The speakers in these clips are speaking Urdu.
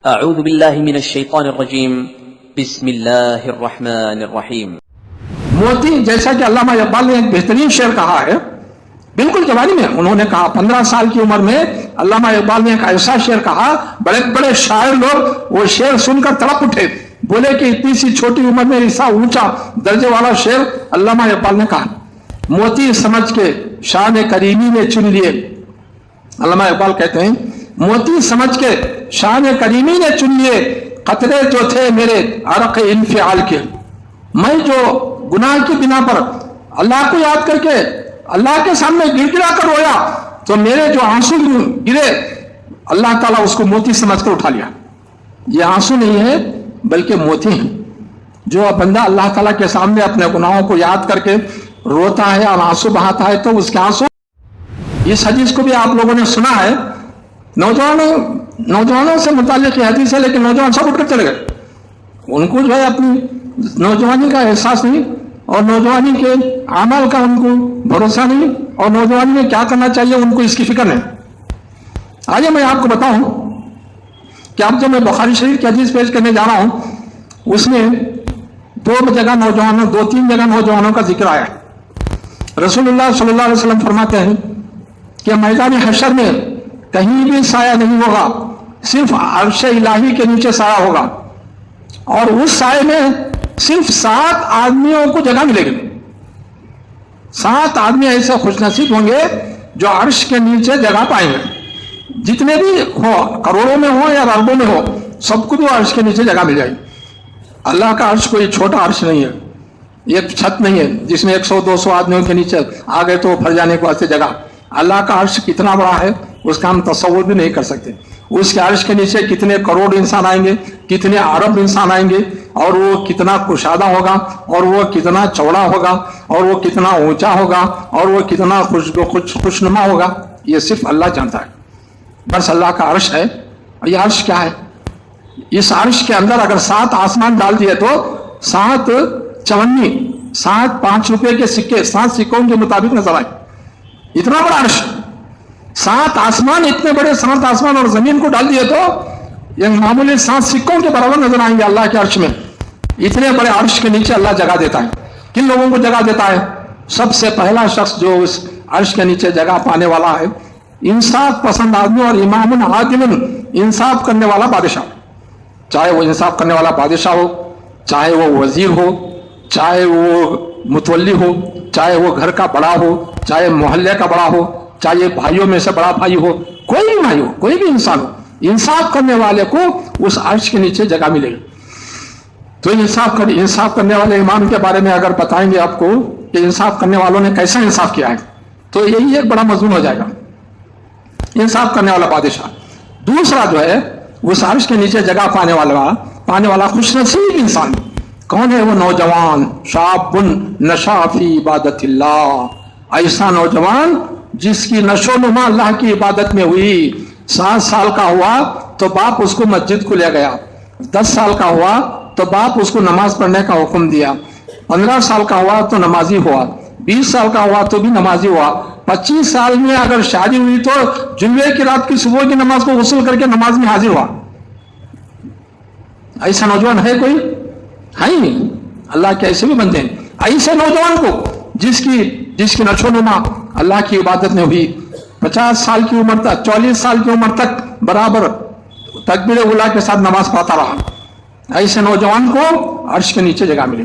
اعوذ باللہ من الشیطان الرجیم بسم اللہ الرحمن الرحیم۔ موتی، جیسا کہ علامہ اقبال نے ایک بہترین شعر کہا ہے، بالکل جوانی میں انہوں نے کہا، 15 سال کی عمر میں علامہ اقبال نے ایک ایسا شعر کہا، بڑے بڑے شاعر لوگ وہ شعر سن کر تڑپ اٹھے، بولے کہ اتنی سی چھوٹی عمر میں ایسا اونچا درجے والا شعر علامہ اقبال نے کہا۔ موتی سمجھ کے شان کریمی نے چن لیے، علامہ اقبال کہتے ہیں موتی سمجھ کے شان کریمی نے چن لیے، قطرے جو تھے میرے عرق انفعال کے۔ میں جو گناہ کی بنا پر اللہ کو یاد کر کے اللہ کے سامنے گر گرا کر رویا، تو میرے جو آنسو گرے اللہ تعالیٰ اس کو موتی سمجھ کر اٹھا لیا۔ یہ آنسو نہیں ہے بلکہ موتی ہیں۔ جو بندہ اللہ تعالیٰ کے سامنے اپنے گناہوں کو یاد کر کے روتا ہے اور آنسو بہاتا ہے تو اس کے آنسو، اس حدیث کو بھی آپ لوگوں نے سنا ہے، نوجوانوں سے متعلق یہ حدیث ہے، لیکن نوجوان سب اٹھ کر چلے گئے، ان کو جو ہے اپنی نوجوانی کا احساس نہیں، اور نوجوانی کے اعمال کا ان کو بھروسہ نہیں، اور نوجوانی میں کیا کرنا چاہیے ان کو اس کی فکر نہیں۔ آئیے میں آپ کو بتاؤں کہ اب جو میں بخاری شریف کی حدیث پیش کرنے جا رہا ہوں، اس میں دو تین جگہ نوجوانوں کا ذکر آیا ہے۔ رسول اللہ صلی اللہ علیہ وسلم فرماتے ہیں کہ میدان حشر میں کہیں بھی سایہ نہیں ہوگا، صرف عرش الہی کے نیچے سایہ ہوگا، اور اس سائے میں صرف 7 آدمیوں کو جگہ ملے گی۔ 7 آدمی ایسے خوش نصیب ہوں گے جو عرش کے نیچے جگہ پائیں گے، جتنے بھی ہو، کروڑوں میں ہو یا اربوں میں ہو، سب کو بھی عرش کے نیچے جگہ مل جائے گی۔ اللہ کا عرش کوئی چھوٹا عرش نہیں ہے، ایک چھت نہیں ہے جس میں 100-200 آدمیوں کے نیچے آ گئے تو پھر جانے کے واسطے جگہ۔ اللہ کا عرش کتنا بڑا ہے اس کا ہم تصور بھی نہیں کر سکتے۔ اس کے عرش کے نیچے کتنے کروڑ انسان آئیں گے، کتنے ارب انسان آئیں گے، اور وہ کتنا کشادہ ہوگا، اور وہ کتنا چوڑا ہوگا، اور وہ کتنا اونچا ہوگا، اور وہ کتنا خوشنما ہوگا، یہ صرف اللہ جانتا ہے۔ بس اللہ کا عرش ہے۔ اور یہ عرش کیا ہے؟ اس عرش کے اندر اگر 7 آسمان ڈال دیے تو 7 چونی، 7 5 روپے کے سکے 7 سکوں کے مطابق نظر آئے۔ اتنا بڑا عرش، 7 آسمان، اتنے بڑے 7 آسمان اور زمین کو ڈال دیے تو یہ معمولی 7 سکوں کے برابر نظر آئیں گے اللہ کے عرش میں۔ اتنے بڑے عرش کے نیچے اللہ جگہ دیتا ہے۔ کن لوگوں کو جگہ دیتا ہے؟ سب سے پہلا شخص جو اس عرش کے نیچے جگہ پانے والا ہے، انصاف پسند آدمی اور امام عادل، انصاف کرنے والا بادشاہ۔ چاہے وہ انصاف کرنے والا بادشاہ ہو، چاہے وہ وزیر ہو، چاہے وہ متولی ہو، چاہے وہ گھر کا بڑا ہو، چاہے محلے کا بڑا ہو، چاہے بھائیوں میں سے بڑا بھائی ہو، کوئی بھی بھائی ہو، کوئی بھی انسان ہو، انصاف کرنے والے کو اس عرش کے نیچے جگہ ملے گی۔ تو انصاف کرنے والے امام کے بارے میں اگر بتائیں گے آپ کو کہ انصاف کرنے والوں نے کیسا انصاف کیا ہے، تو یہی ایک بڑا مضمون ہو جائے گا، انصاف کرنے والا بادشاہ۔ دوسرا جو ہے اس عرش کے نیچے جگہ پانے والا خوش نصیب انسان کون ہے؟ وہ نوجوان، شاب نشا فی عبادت اللہ، ایسا نوجوان جس کی نشو و نما اللہ کی عبادت میں ہوئی۔ 7 سال کا ہوا تو باپ اس کو مسجد کو لے گیا، 10 سال کا ہوا تو باپ اس کو نماز پڑھنے کا حکم دیا، 15 سال کا ہوا تو نمازی ہوا، 20 سال کا ہوا تو بھی نمازی ہوا، 25 سال میں اگر شادی ہوئی تو جمعے کی رات کی صبح کی نماز کو غسل کر کے نماز میں حاضر ہوا۔ ایسا نوجوان ہے کوئی؟ ہے ہی نہیں۔ اللہ کے ایسے بھی بندے ہیں، ایسے نوجوان کو جس کی نشو نما اللہ کی عبادت میں ہوئی، 50 سال کی عمر تک، 40 سال کی عمر تک برابر تکبیر اولیٰ کے ساتھ نماز پڑھتا رہا، ایسے نوجوان کو عرش کے نیچے جگہ ملے۔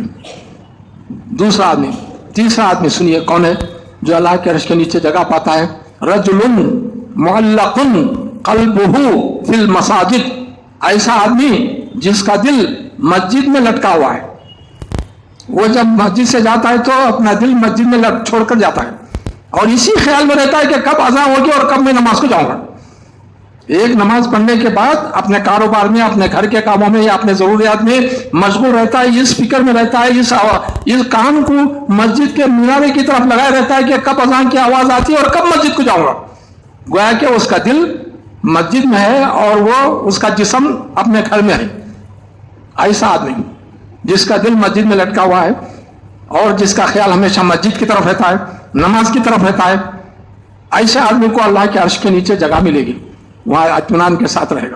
تیسرا آدمی سنیے کون ہے جو اللہ کے عرش کے نیچے جگہ پاتا ہے؟ رجل معلق قلبہ فی المساجد، ایسا آدمی جس کا دل مسجد میں لٹکا ہوا ہے۔ وہ جب مسجد سے جاتا ہے تو اپنا دل مسجد میں چھوڑ کر جاتا ہے، اور اسی خیال میں رہتا ہے کہ کب اذان ہوگی اور کب میں نماز کو جاؤں گا۔ ایک نماز پڑھنے کے بعد اپنے کاروبار میں، اپنے گھر کے کاموں میں یا اپنے ضروریات میں مشغول رہتا ہے، اس فکر میں رہتا ہے، اس کان کو مسجد کے مینارے کی طرف لگائے رہتا ہے کہ کب اذان کی آواز آتی ہے اور کب مسجد کو جاؤں گا۔ گویا کہ اس کا دل مسجد میں ہے اور وہ اس کا جسم اپنے گھر میں ہے۔ ایسا آدمی جس کا دل مسجد میں لٹکا ہوا ہے اور جس کا خیال ہمیشہ مسجد کی طرف رہتا ہے، نماز کی طرف رہتا ہے، ایسے آدمی کو اللہ کے عرش کے نیچے جگہ ملے گی، وہاں اطمینان کے ساتھ رہے گا۔